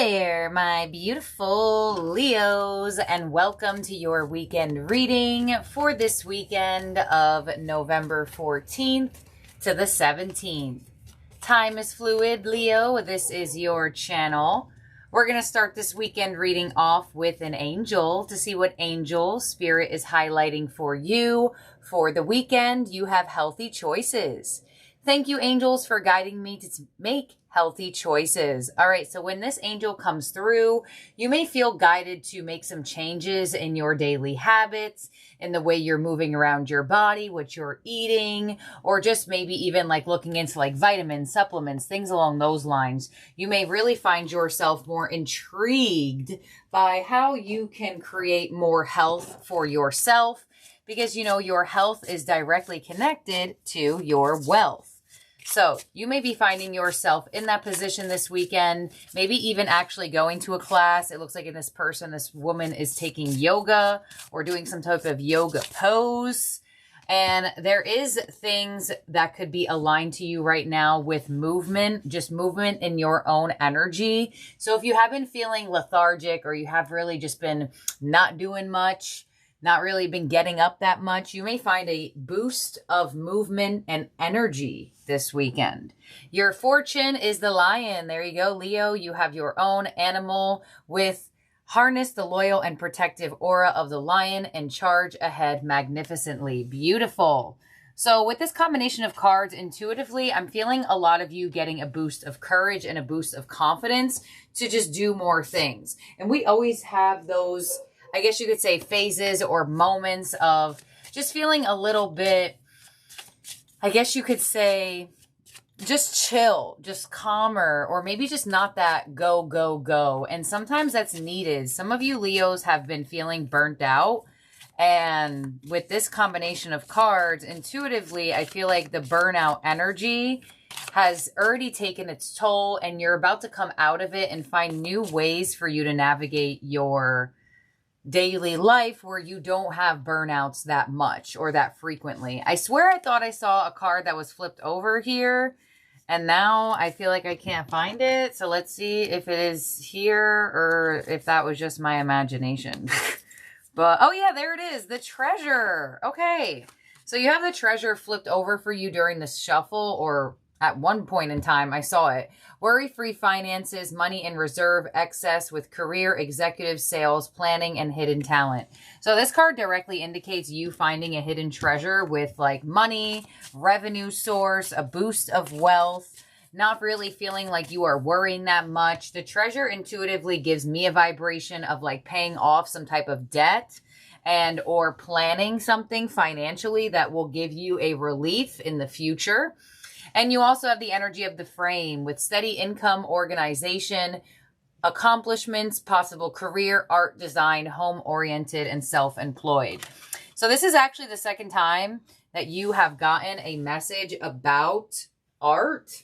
there, my beautiful Leos, and welcome to your weekend reading for this weekend of November 14th to the 17th. Time is fluid, Leo. This is your channel. We're going to start this weekend reading off with an angel to see what angel spirit is highlighting for you. For the weekend, you have healthy choices. Thank you, angels, for guiding me to make healthy choices. All right, so when this angel comes through, you may feel guided to make some changes in your daily habits, in the way you're moving around your body, what you're eating, or just maybe even like looking into like vitamins, supplements, things along those lines. You may really find yourself more intrigued by how you can create more health for yourself, because you know your health is directly connected to your wealth. So you may be finding yourself in that position this weekend, maybe even actually going to a class. It looks like this woman is taking yoga or doing some type of yoga pose. And there is things that could be aligned to you right now with movement, just movement in your own energy. So if you have been feeling lethargic or you have really just been not doing much, not really been getting up that much, you may find a boost of movement and energy this weekend. Your fortune is the lion. There you go, Leo. You have your own animal with harness the loyal and protective aura of the lion and charge ahead magnificently. Beautiful. So with this combination of cards, intuitively, I'm feeling a lot of you getting a boost of courage and a boost of confidence to just do more things. And we always have those, I guess you could say, phases or moments of just feeling a little bit, I guess you could say, just chill, just calmer, or maybe just not that go, go, go. And sometimes that's needed. Some of you Leos have been feeling burnt out. And with this combination of cards, intuitively, I feel like the burnout energy has already taken its toll, and you're about to come out of it and find new ways for you to navigate your daily life where you don't have burnouts that much or that frequently. I swear I thought I saw a card that was flipped over here, and now I feel like I can't find it. So let's see if it is here or if that was just my imagination. But, oh yeah, there it is. The treasure. Okay. So you have the treasure flipped over for you during the shuffle, or at one point in time, I saw it. Worry-free finances, money in reserve, excess with career, executive, sales, planning, and hidden talent. So this card directly indicates you finding a hidden treasure with like money, revenue source, a boost of wealth, not really feeling like you are worrying that much. The treasure intuitively gives me a vibration of like paying off some type of debt and or planning something financially that will give you a relief in the future. And you also have the energy of the frame with steady income, organization, accomplishments, possible career, art, design, home-oriented, and self-employed. So this is actually the second time that you have gotten a message about art,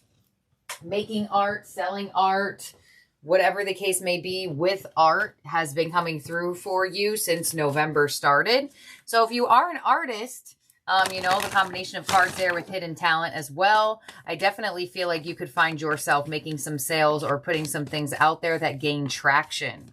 making art, selling art, whatever the case may be with art has been coming through for you since November started. So if you are an artist, you know, the combination of cards there with hidden talent as well, I definitely feel like you could find yourself making some sales or putting some things out there that gain traction.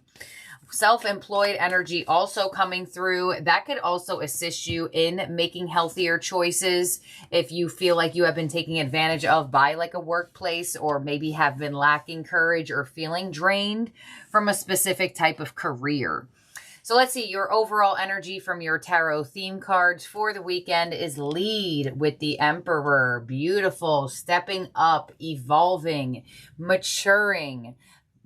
Self-employed energy also coming through. That could also assist you in making healthier choices if you feel like you have been taken advantage of by like a workplace, or maybe have been lacking courage or feeling drained from a specific type of career. So let's see, your overall energy from your tarot theme cards for the weekend is lead with the Emperor. Beautiful, stepping up, evolving, maturing,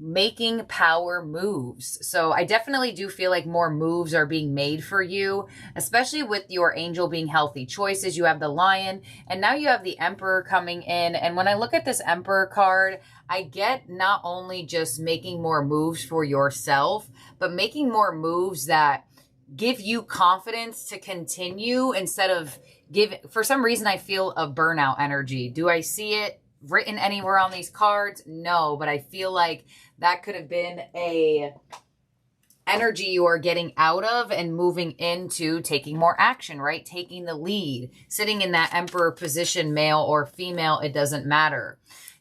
making power moves. So I definitely do feel like more moves are being made for you, especially with your angel being healthy choices. You have the lion, and now you have the Emperor coming in. And when I look at this Emperor card, I get not only just making more moves for yourself, but making more moves that give you confidence to continue instead of for some reason, I feel a burnout energy. Do I see it written anywhere on these cards? No, but I feel like that could have been a energy you are getting out of and moving into taking more action, right? Taking the lead, sitting in that Emperor position, male or female, it doesn't matter.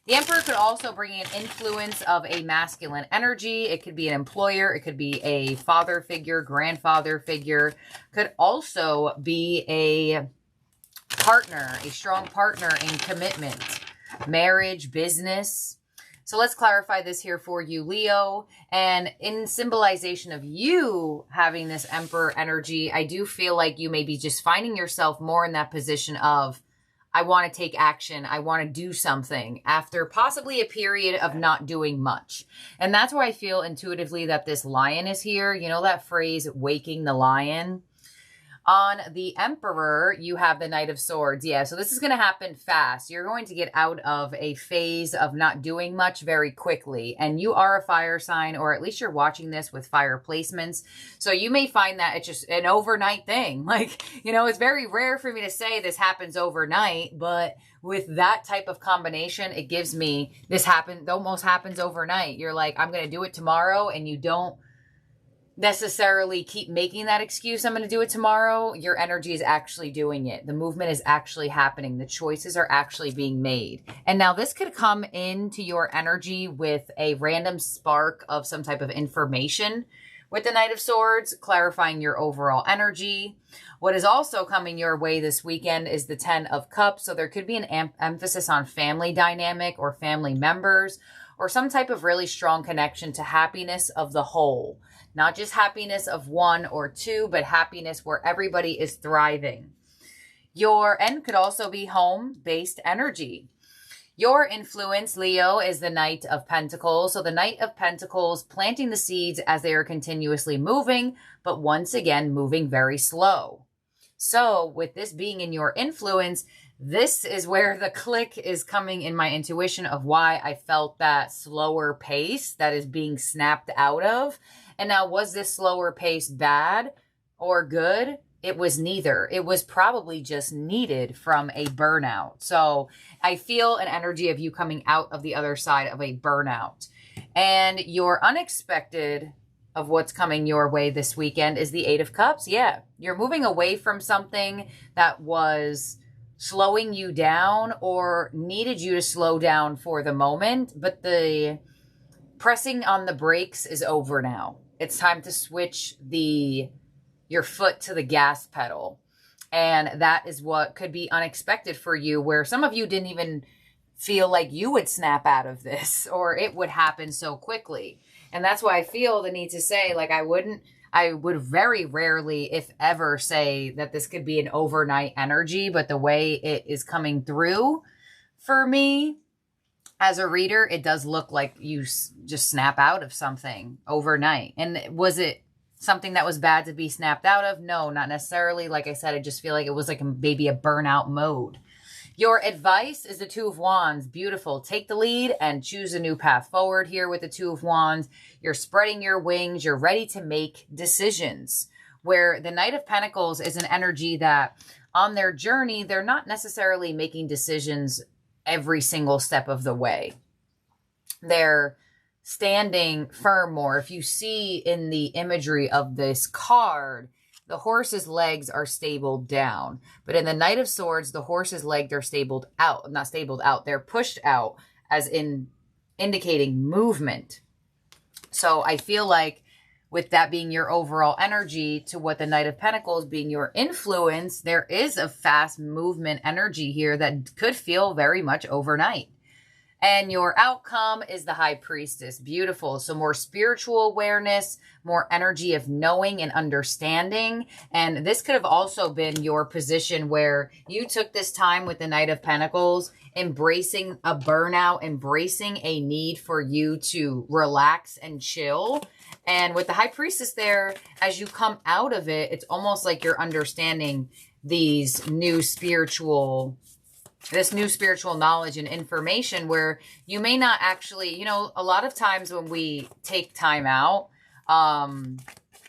The Emperor could also bring an influence of a masculine energy. It could be an employer. It could be a father figure, grandfather figure. Could also be a partner, a strong partner in commitment, marriage, business. So let's clarify this here for you, Leo. And in symbolization of you having this Emperor energy, I do feel like you may be just finding yourself more in that position of, I want to take action. I want to do something after possibly a period of not doing much. And that's why I feel intuitively that this lion is here. You know that phrase, waking the lion? On the Emperor, you have the Knight of Swords. Yeah, so this is going to happen fast. You're going to get out of a phase of not doing much very quickly. And you are a fire sign, or at least you're watching this with fire placements. So you may find that it's just an overnight thing. Like, you know, it's very rare for me to say this happens overnight, but with that type of combination, it gives me this almost happens overnight. You're like, I'm going to do it tomorrow, and you don't necessarily keep making that excuse, I'm going to do it tomorrow. Your energy is actually doing it. The movement is actually happening. The choices are actually being made. And now this could come into your energy with a random spark of some type of information with the Knight of Swords, clarifying your overall energy. What is also coming your way this weekend is the Ten of Cups. So there could be an emphasis on family dynamic or family members, or some type of really strong connection to happiness of the whole. Not just happiness of one or two, but happiness where everybody is thriving. Your end could also be home-based energy. Your influence, Leo, is the Knight of Pentacles. So the Knight of Pentacles planting the seeds as they are continuously moving, but once again, moving very slow. So with this being in your influence, this is where the click is coming in my intuition of why I felt that slower pace that is being snapped out of. And now, was this slower pace bad or good? It was neither. It was probably just needed from a burnout. So I feel an energy of you coming out of the other side of a burnout. And your unexpected of what's coming your way this weekend is the Eight of Cups. Yeah, you're moving away from something that was slowing you down or needed you to slow down for the moment, but the pressing on the brakes is over now. It's time to switch your foot to the gas pedal. And that is what could be unexpected for you, where some of you didn't even feel like you would snap out of this or it would happen so quickly. And that's why I feel the need to say, like, I would very rarely, if ever, say that this could be an overnight energy, but the way it is coming through for me as a reader, it does look like you just snap out of something overnight. And was it something that was bad to be snapped out of? No, not necessarily. Like I said, I just feel like it was like maybe a burnout mode. Your advice is the Two of Wands. Beautiful. Take the lead and choose a new path forward here with the Two of Wands. You're spreading your wings. You're ready to make decisions. Where the Knight of Pentacles is an energy that on their journey, they're not necessarily making decisions every single step of the way. They're standing firm more. If you see in the imagery of this card, the horse's legs are stabled down. But in the Knight of Swords, the horse's legs are stabled out. Not stabled out. They're pushed out, as in indicating movement. So I feel like with that being your overall energy to what the Knight of Pentacles being your influence, there is a fast movement energy here that could feel very much overnight. And your outcome is the High Priestess. Beautiful. So more spiritual awareness, more energy of knowing and understanding. And this could have also been your position where you took this time with the Knight of Pentacles, embracing a burnout, embracing a need for you to relax and chill. And with the High Priestess there, as you come out of it, it's almost like you're understanding this new spiritual knowledge and information where you may not actually, a lot of times when we take time out,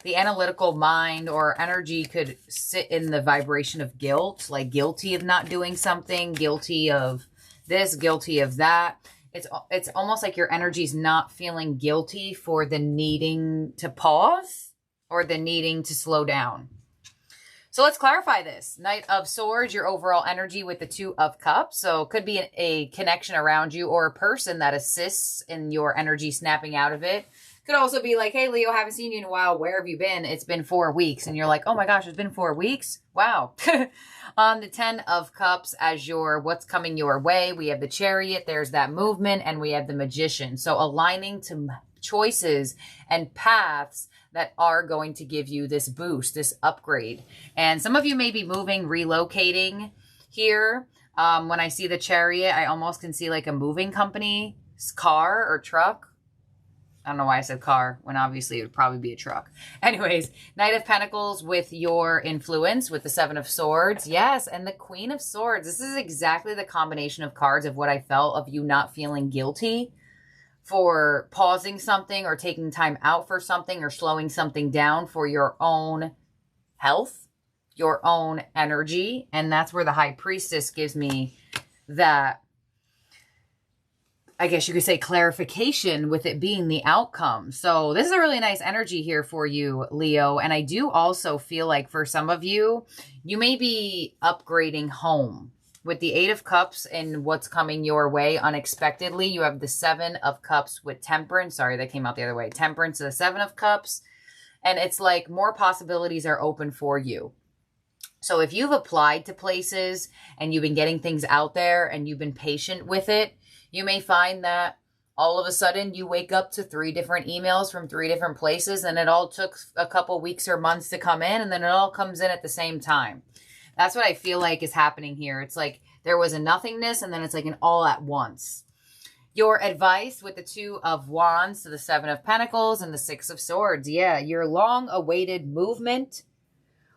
the analytical mind or energy could sit in the vibration of guilt, like guilty of not doing something, guilty of this, guilty of that. It's almost like your energy's not feeling guilty for the needing to pause or the needing to slow down. So let's clarify this. Knight of Swords, your overall energy with the Two of Cups. So it could be a connection around you or a person that assists in your energy snapping out of it. Could also be like, hey, Leo, haven't seen you in a while. Where have you been? It's been 4 weeks. And you're like, oh my gosh, it's been 4 weeks? Wow. On the 10 of Cups as your what's coming your way, we have the Chariot. There's that movement. And we have the Magician. So aligning to choices and paths that are going to give you this boost, this upgrade. And some of you may be moving, relocating here. When I see the Chariot, I almost can see like a moving company's car or truck. I don't know why I said car when obviously it would probably be a truck. Anyways, Knight of Pentacles with your influence with the Seven of Swords. Yes, and the Queen of Swords. This is exactly the combination of cards of what I felt of you not feeling guilty for pausing something or taking time out for something or slowing something down for your own health, your own energy. And that's where the High Priestess gives me that, I guess you could say, clarification with it being the outcome. So this is a really nice energy here for you, Leo. And I do also feel like for some of you, you may be upgrading home. With the Eight of Cups and what's coming your way unexpectedly, you have the Seven of Cups with Temperance. Sorry, that came out the other way. Temperance to the Seven of Cups. And it's like more possibilities are open for you. So if you've applied to places and you've been getting things out there and you've been patient with it, you may find that all of a sudden you wake up to 3 different emails from 3 different places and it all took a couple weeks or months to come in and then it all comes in at the same time. That's what I feel like is happening here. It's like there was a nothingness and then it's like an all at once. Your advice with the Two of Wands to the Seven of Pentacles and the Six of Swords. Yeah, your long-awaited movement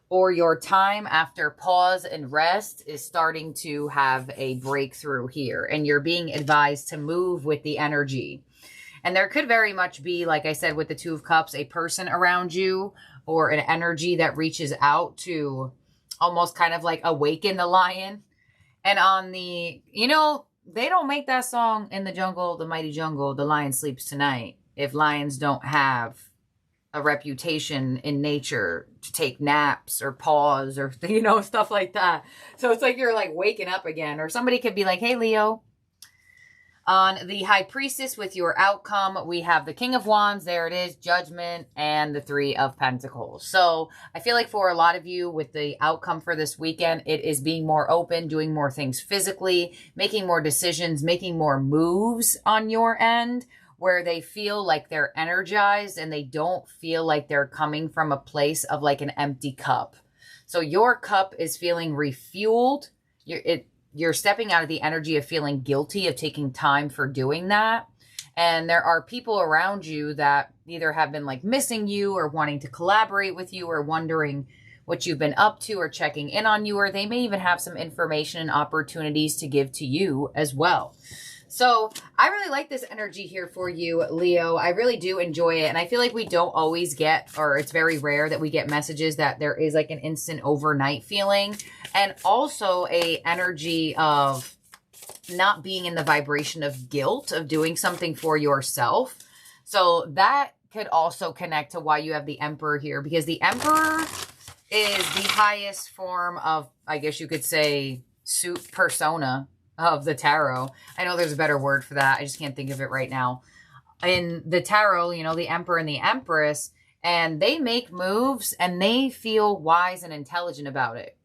or your time after pause and rest is starting to have a breakthrough here. And you're being advised to move with the energy. And there could very much be, like I said, with the Two of Cups, a person around you or an energy that reaches out to almost kind of like awaken the lion. And on the, you know, they don't make that song in the jungle, the mighty jungle, the lion sleeps tonight. If lions don't have a reputation in nature to take naps or pause or, you know, stuff like that. So it's like you're like waking up again. Or somebody could be like, hey, Leo. On the High Priestess with your outcome, we have the King of Wands. There it is, Judgment, and the Three of Pentacles. So I feel like for a lot of you with the outcome for this weekend, it is being more open, doing more things physically, making more decisions, making more moves on your end where they feel like they're energized and they don't feel like they're coming from a place of like an empty cup. So your cup is feeling refueled. You're stepping out of the energy of feeling guilty of taking time for doing that. And there are people around you that either have been like missing you or wanting to collaborate with you or wondering what you've been up to or checking in on you, or they may even have some information and opportunities to give to you as well. So I really like this energy here for you, Leo. I really do enjoy it. And I feel like we don't always get, or it's very rare that we get messages that there is like an instant overnight feeling. And also a energy of not being in the vibration of guilt, of doing something for yourself. So that could also connect to why you have the Emperor here, because the Emperor is the highest form of, I guess you could say, suit persona of the tarot. I know there's a better word for that. I just can't think of it right now. In the tarot, you know, the Emperor and the Empress, and they make moves and they feel wise and intelligent about it.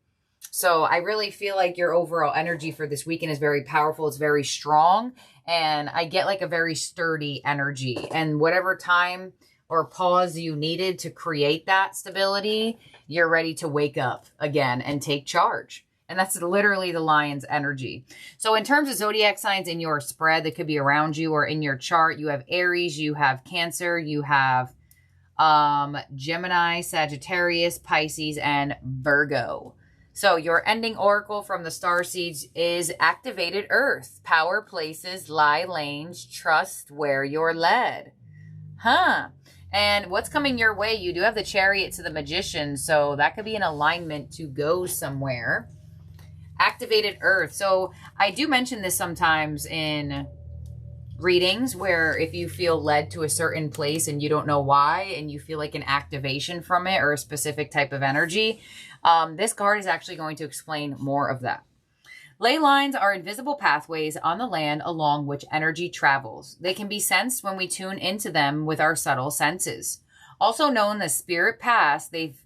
So I really feel like your overall energy for this weekend is very powerful. It's very strong. And I get like a very sturdy energy. And whatever time or pause you needed to create that stability, you're ready to wake up again and take charge. And that's literally the lion's energy. So in terms of zodiac signs in your spread that could be around you or in your chart, you have Aries, you have Cancer, you have Gemini, Sagittarius, Pisces, and Virgo. So your ending oracle from the star seeds is activated earth. Power places, lie lanes, trust where you're led. And what's coming your way? You do have the Chariot to the Magician. So that could be an alignment to go somewhere. Activated earth. So I do mention this sometimes in readings where if you feel led to a certain place and you don't know why, and you feel like an activation from it or a specific type of energy, this card is actually going to explain more of that. Ley lines are invisible pathways on the land along which energy travels. They can be sensed when we tune into them with our subtle senses. Also known as spirit paths, they've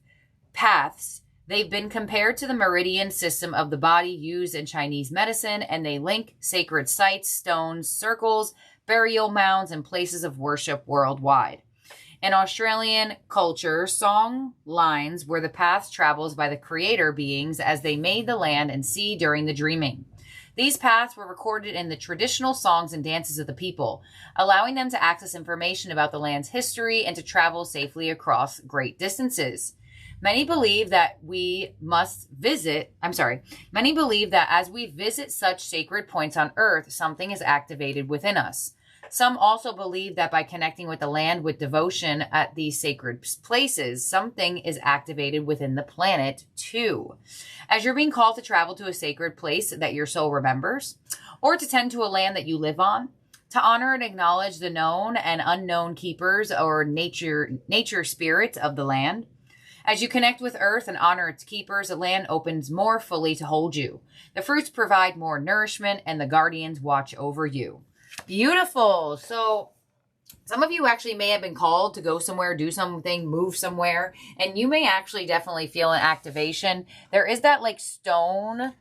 been compared to the meridian system of the body used in Chinese medicine, and they link sacred sites, stones, circles, burial mounds, and places of worship worldwide. In Australian culture, song lines were the paths traveled by the creator beings as they made the land and sea during the dreaming. These paths were recorded in the traditional songs and dances of the people, allowing them to access information about the land's history and to travel safely across great distances. Many believe that as we visit such sacred points on earth, something is activated within us. Some also believe that by connecting with the land with devotion at these sacred places, something is activated within the planet too. As you're being called to travel to a sacred place that your soul remembers, or to tend to a land that you live on, to honor and acknowledge the known and unknown keepers or nature spirits of the land. As you connect with earth and honor its keepers, the land opens more fully to hold you. The fruits provide more nourishment, and the guardians watch over you. Beautiful. So some of you actually may have been called to go somewhere, do something, move somewhere, and you may actually definitely feel an activation. There is that like stone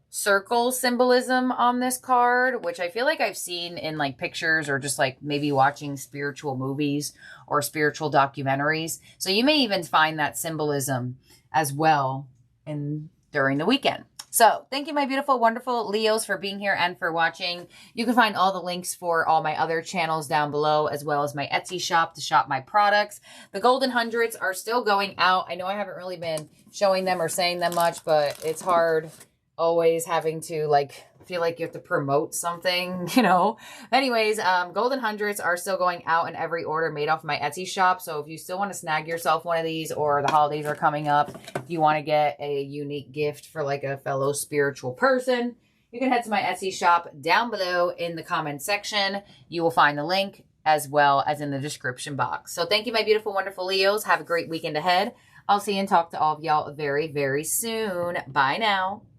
circle symbolism on this card, which I feel like I've seen in like pictures or just like maybe watching spiritual movies or spiritual documentaries. So you may even find that symbolism as well during the weekend. So thank you, my beautiful, wonderful Leos, for being here and for watching. You can find all the links for all my other channels down below, as well as my Etsy shop to shop my products. The Golden Hundreds are still going out. I know I haven't really been showing them or saying them much, but it's hard always having to like feel like you have to promote something, you know. Anyways, Golden Hundreds are still going out in every order made off my Etsy shop. So if you still want to snag yourself one of these, or the holidays are coming up, if you want to get a unique gift for like a fellow spiritual person, you can head to my Etsy shop down below in the comment section. You will find the link as well as in the description box. So thank you, my beautiful, wonderful Leos. Have a great weekend ahead. I'll see and talk to all of y'all very, very soon. Bye now.